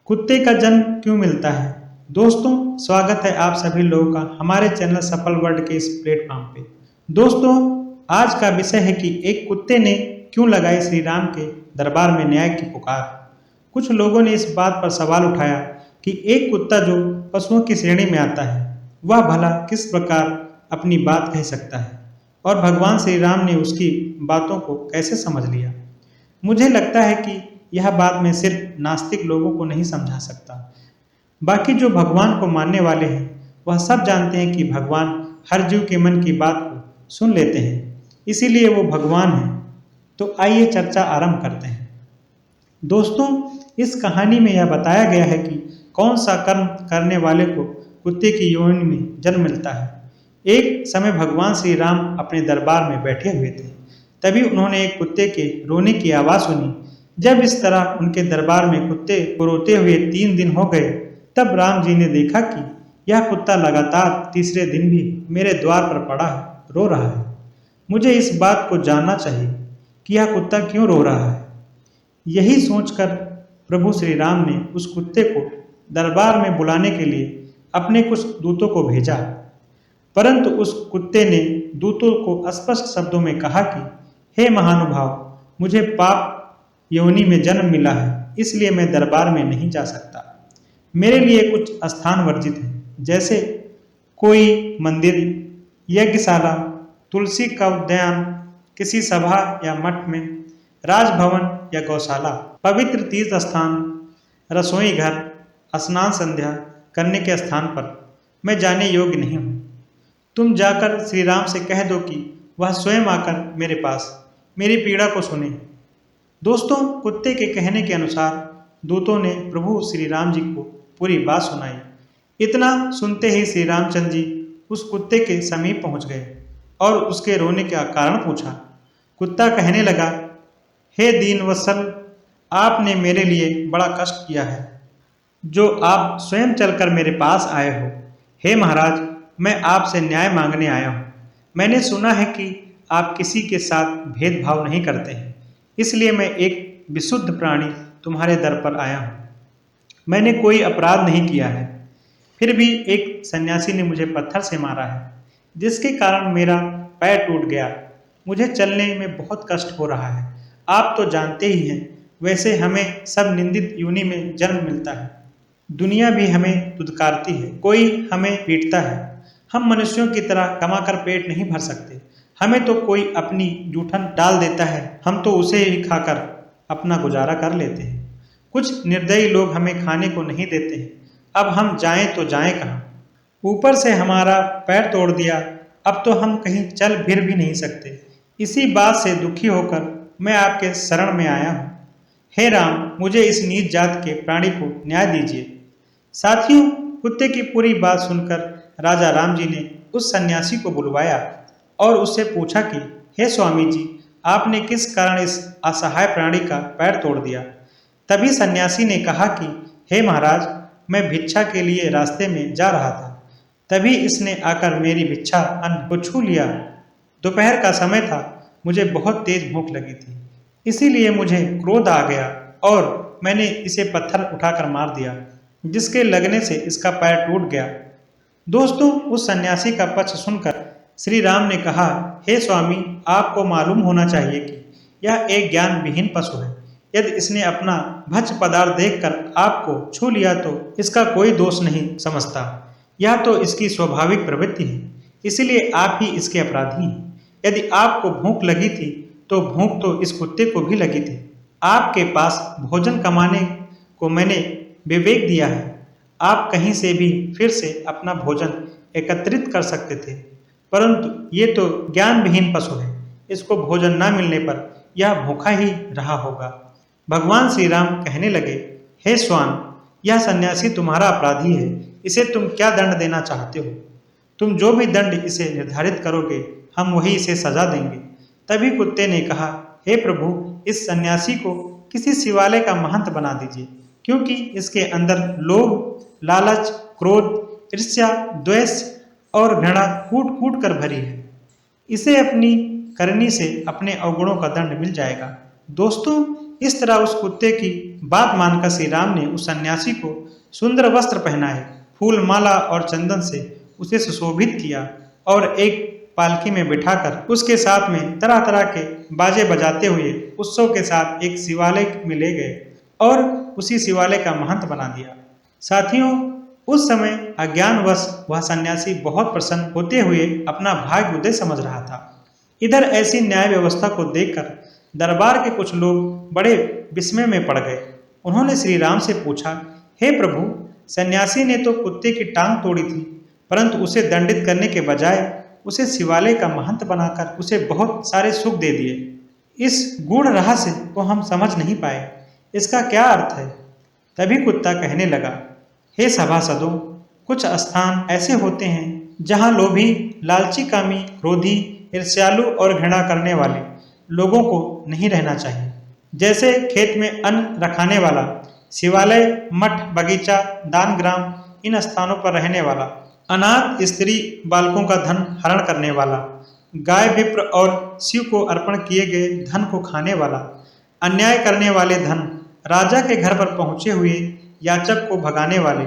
कुत्ते का जन्म क्यों मिलता है? दोस्तों, स्वागत है आप सभी लोगों का हमारे चैनल सफल वर्ल्ड के इस प्लेटफॉर्म पे। दोस्तों, आज का विषय है कि एक कुत्ते ने क्यों लगाई श्री राम के दरबार में न्याय की पुकार। कुछ लोगों ने इस बात पर सवाल उठाया कि एक कुत्ता जो पशुओं की श्रेणी में आता है, वह भला किस प्रकार अपनी बात कह सकता है और भगवान श्री राम ने उसकी बातों को कैसे समझ लिया। मुझे लगता है कि यह बात मैं सिर्फ नास्तिक लोगों को नहीं समझा सकता, बाकी जो भगवान को मानने वाले हैं वह सब जानते हैं कि भगवान हर जीव के मन की बात को सुन लेते हैं, इसीलिए वो भगवान हैं। तो आइए चर्चा आरंभ करते हैं। दोस्तों, इस कहानी में यह बताया गया है कि कौन सा कर्म करने वाले को कुत्ते की योनि में जन्म मिलता है। एक समय भगवान श्री राम अपने दरबार में बैठे हुए थे, तभी उन्होंने एक कुत्ते के रोने की आवाज़ सुनी। जब इस तरह उनके दरबार में कुत्ते को रोते हुए 3 दिन हो गए, तब राम जी ने देखा कि यह कुत्ता लगातार तीसरे दिन भी मेरे द्वार पर पड़ा है, रो रहा है। मुझे इस बात को जानना चाहिए कि यह कुत्ता क्यों रो रहा है। यही सोचकर प्रभु श्री राम ने उस कुत्ते को दरबार में बुलाने के लिए अपने कुछ दूतों को भेजा, परंतु उस कुत्ते ने दूतों को स्पष्ट शब्दों में कहा कि हे महानुभाव, मुझे पाप योनि में जन्म मिला है, इसलिए मैं दरबार में नहीं जा सकता। मेरे लिए कुछ स्थान वर्जित है, जैसे कोई मंदिर, यज्ञशाला, तुलसी का उद्यान, किसी सभा या मठ में, राजभवन या गौशाला, पवित्र तीर्थ स्थान, रसोई घर, स्नान संध्या करने के स्थान पर मैं जाने योग्य नहीं हूँ। तुम जाकर श्री राम से कह दो कि वह स्वयं आकर मेरे पास मेरी पीड़ा को सुने। दोस्तों, कुत्ते के कहने के अनुसार दूतों ने प्रभु श्री राम जी को पूरी बात सुनाई। इतना सुनते ही श्री रामचंद्र जी उस कुत्ते के समीप पहुंच गए और उसके रोने का कारण पूछा। कुत्ता कहने लगा, हे दीनवत्सल, आपने मेरे लिए बड़ा कष्ट किया है, जो आप स्वयं चलकर मेरे पास आए हो। हे महाराज, मैं आपसे न्याय मांगने आया हूँ। मैंने सुना है कि आप किसी के साथ भेदभाव नहीं करते हैं, इसलिए मैं एक विशुद्ध प्राणी तुम्हारे दर पर आया हूँ। मैंने कोई अपराध नहीं किया है, फिर भी एक सन्यासी ने मुझे पत्थर से मारा है, जिसके कारण मेरा पैर टूट गया। मुझे चलने में बहुत कष्ट हो रहा है। आप तो जानते ही हैं, वैसे हमें सब निंदित योनि में जन्म मिलता है। दुनिया भी हमें दुत्कारती है, कोई हमें पीटता है। हम मनुष्यों की तरह कमाकर पेट नहीं भर सकते। हमें तो कोई अपनी जूठन डाल देता है, हम तो उसे ही खाकर अपना गुजारा कर लेते हैं। कुछ निर्दयी लोग हमें खाने को नहीं देते हैं, अब हम जाएं तो जाएं कहाँ। ऊपर से हमारा पैर तोड़ दिया, अब तो हम कहीं चल फिर भी नहीं सकते। इसी बात से दुखी होकर मैं आपके शरण में आया हूँ। हे राम, मुझे इस नीच जात के प्राणी को न्याय दीजिए। साथियों, कुत्ते की पूरी बात सुनकर राजा राम जी ने उस सन्यासी को बुलवाया और उससे पूछा कि हे स्वामी जी, आपने किस कारण इस असहाय प्राणी का पैर तोड़ दिया। तभी सन्यासी ने कहा कि हे महाराज, मैं भिक्षा के लिए रास्ते में जा रहा था, तभी इसने आकर मेरी भिक्षा अन्न को छू लिया। दोपहर का समय था, मुझे बहुत तेज भूख लगी थी, इसीलिए मुझे क्रोध आ गया और मैंने इसे पत्थर उठाकर मार दिया, जिसके लगने से इसका पैर टूट गया। दोस्तों, उस सन्यासी का पक्ष सुनकर श्री राम ने कहा, हे स्वामी, आपको मालूम होना चाहिए कि यह एक ज्ञान विहीन पशु है। यदि इसने अपना भक्ष्य पदार्थ देखकर आपको छू लिया तो इसका कोई दोष नहीं समझता। यह तो इसकी स्वाभाविक प्रवृत्ति है, इसीलिए आप ही इसके अपराधी हैं। यदि आपको भूख लगी थी तो भूख तो इस कुत्ते को भी लगी थी। आपके पास भोजन कमाने को मैंने विवेक दिया है। आप कहीं से भी फिर से अपना भोजन एकत्रित कर सकते थे, परंतु ये तो ज्ञान विहीन पशु है। इसको भोजन न मिलने पर यह भूखा ही रहा होगा। भगवान श्री राम कहने लगे, हे स्वान, यह सन्यासी तुम्हारा अपराधी है। इसे तुम क्या दंड देना चाहते हो? तुम जो भी दंड इसे निर्धारित करोगे, हम वही इसे सजा देंगे। तभी कुत्ते ने कहा, हे प्रभु, इस सन्यासी को किसी शिवालय का महंत बना दीजिए, क्योंकि इसके अंदर लोभ, लालच, क्रोध, ईर्ष्या, द्वेष और घृणा कूट कूट कर भरी है। इसे अपनी करनी से अपने अवगुणों का दंड मिल जाएगा। दोस्तों, इस तरह उस कुत्ते की बात मानकर श्री राम ने उस सन्यासी को सुंदर वस्त्र पहनाए, फूल माला और चंदन से उसे सुशोभित किया और एक पालकी में बिठाकर उसके साथ में तरह तरह के बाजे बजाते हुए उत्सव के साथ एक शिवालय में ले गए और उसी शिवालय का महंत बना दिया। साथियों, उस समय अज्ञानवश वह सन्यासी बहुत प्रसन्न होते हुए अपना भाग्य उदय समझ रहा था। इधर ऐसी न्याय व्यवस्था को देखकर दरबार के कुछ लोग बड़े विस्मय में पड़ गए। उन्होंने श्री राम से पूछा, हे प्रभु, सन्यासी ने तो कुत्ते की टांग तोड़ी थी, परंतु उसे दंडित करने के बजाय उसे शिवालय का महंत बनाकर उसे बहुत सारे सुख दे दिए। इस गूढ़ रहस्य को हम समझ नहीं पाए, इसका क्या अर्थ है? तभी कुत्ता कहने लगा, हे सभासदों, कुछ स्थान ऐसे होते हैं जहाँ लोभी, लालची, कामी, क्रोधी, ईर्ष्यालु और घृणा करने वाले लोगों को नहीं रहना चाहिए। जैसे खेत में अन्न रखाने वाला, शिवालय, मठ, बगीचा, दान ग्राम, इन स्थानों पर रहने वाला, अनाथ स्त्री बालकों का धन हरण करने वाला, गाय, विप्र और शिव को अर्पण किए गए धन को खाने वाला, अन्याय करने वाले धन, राजा के घर पर पहुंचे हुए याचक को भगाने वाले,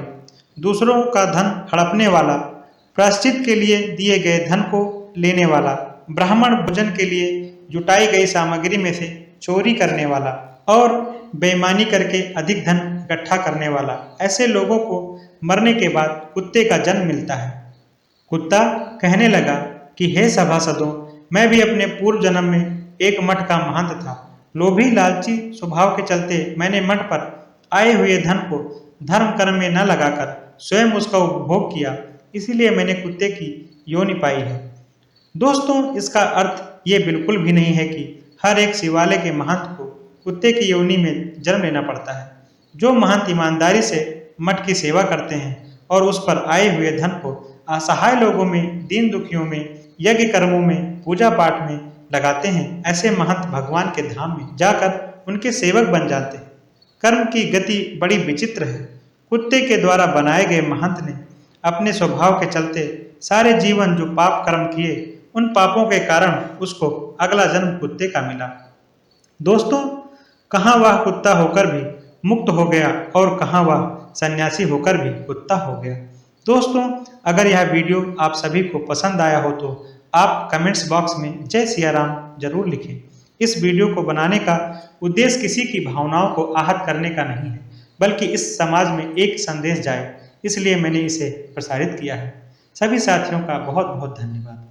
दूसरों का धन हड़पने वाला, प्रायश्चित के लिए दिए गए धन को लेने वाला, ब्राह्मण भोजन के लिए जुटाई गई सामग्री में से चोरी करने वाला और बेईमानी करके अधिक धन इकट्ठा करने वाला, ऐसे लोगों को मरने के बाद कुत्ते का जन्म मिलता है। कुत्ता कहने लगा कि हे सभासदों, मैं भी अपने पूर्व जन्म में एक मठ का महंत था। लोभी, लालची स्वभाव के चलते मैंने मठ पर आए हुए धन को धर्म कर्म में न लगाकर स्वयं उसका उपभोग किया, इसीलिए मैंने कुत्ते की योनि पाई है। दोस्तों, इसका अर्थ ये बिल्कुल भी नहीं है कि हर एक शिवालय के महंत को कुत्ते की योनि में जन्म लेना पड़ता है। जो महंत ईमानदारी से मठ की सेवा करते हैं और उस पर आए हुए धन को असहाय लोगों में, दीन दुखियों में, यज्ञ कर्मों में, पूजा पाठ में लगाते हैं, ऐसे महंत भगवान के धाम में जाकर उनके सेवक बन जाते हैं। कर्म की गति बड़ी विचित्र है। कुत्ते के द्वारा बनाए गए महंत ने अपने स्वभाव के चलते सारे जीवन जो पाप कर्म किए, उन पापों के कारण उसको अगला जन्म कुत्ते का मिला। दोस्तों, कहाँ वह कुत्ता होकर भी मुक्त हो गया और कहाँ वह सन्यासी होकर भी कुत्ता हो गया। दोस्तों, अगर यह वीडियो आप सभी को पसंद आया हो तो आप कमेंट्स बॉक्स में जय सिया राम जरूर लिखें। इस वीडियो को बनाने का उद्देश्य किसी की भावनाओं को आहत करने का नहीं है, बल्कि इस समाज में एक संदेश जाए, इसलिए मैंने इसे प्रसारित किया है। सभी साथियों का बहुत बहुत धन्यवाद।